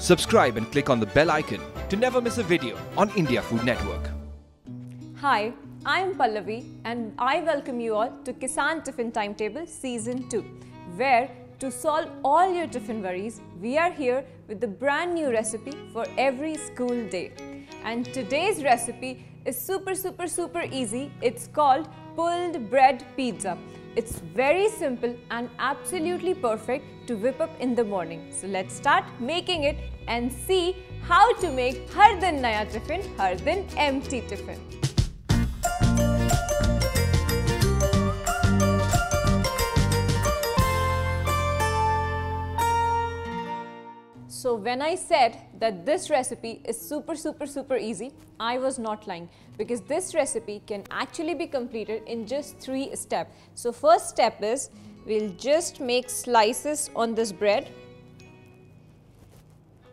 Subscribe and click on the bell icon to never miss a video on India Food Network. Hi, I am Pallavi and I welcome you all to Kissan Tiffin Timetable Season 2, where to solve all your tiffin worries, we are here with the brand new recipe for every school day. And today's recipe is super easy. It's called pulled bread pizza. It's very simple and absolutely perfect to whip up in the morning. So let's start making it and see how to make har din naya tiffin, har din empty tiffin. So when I said that this recipe is super easy, I was not lying, because this recipe can actually be completed in just 3 steps. So first step is, we'll just make slices on this bread.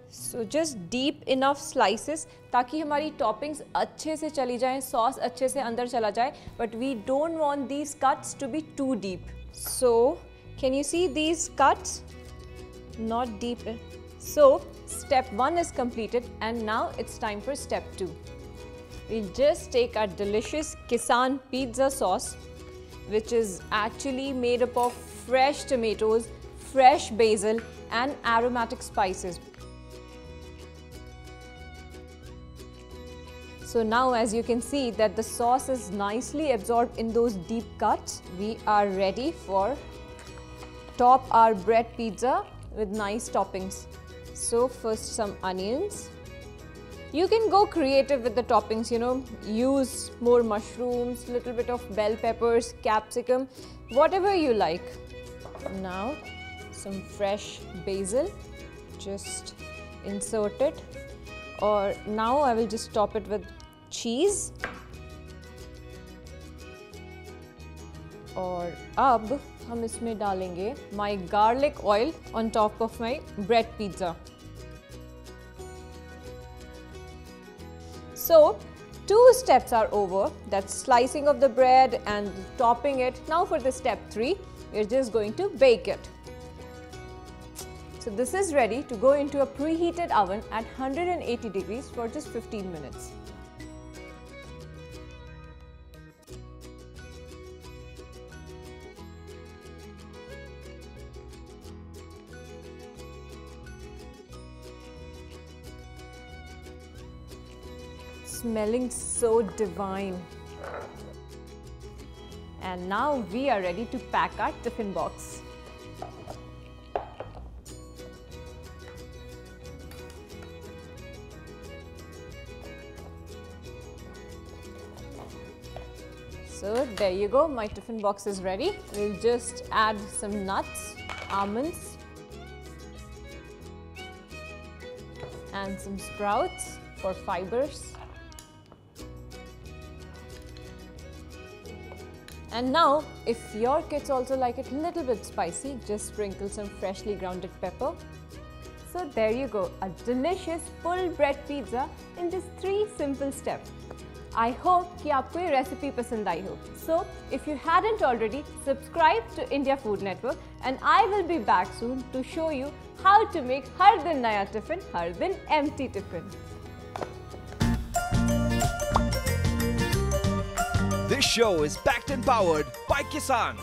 So just deep enough slices ताकि हमारी toppings अच्छे से चली जाएं, sauce अच्छे से अंदर चला जाए, but we don't want these cuts to be too deep. So can you see these cuts? Not deep. So step 1 is completed and now it's time for step 2. We'll just take our delicious Kissan Pizza Sauce, which is actually made up of fresh tomatoes, fresh basil and aromatic spices. So now as you can see that the sauce is nicely absorbed in those deep cuts, we are ready for top our bread pizza with nice toppings. So first some onions. You can go creative with the toppings, you know, use more mushrooms, little bit of bell peppers, capsicum, whatever you like. Now some fresh basil, just insert it. Or now I will just top it with cheese. और अब हम इसमें डालेंगे my garlic oil on top of my bread pizza. So 2 steps are over, that's slicing of the bread and topping it. Now for the step 3, we're just going to bake it. So this is ready to go into a preheated oven at 180 degrees for just 15 minutes. Smelling so divine. And now we are ready to pack our tiffin box. So there you go, my tiffin box is ready. We'll just add some nuts, almonds and some sprouts for fibers. And now, if your kids also like it a little bit spicy, just sprinkle some freshly grounded pepper. So there you go, a delicious pulled bread pizza in just 3 simple steps. I hope कि आपको ये recipe पसंद आई हो. So if you hadn't already, subscribe to India Food Network and I will be back soon to show you how to make har din naya tiffin, har din empty tiffin. This show is backed and powered by Kissan.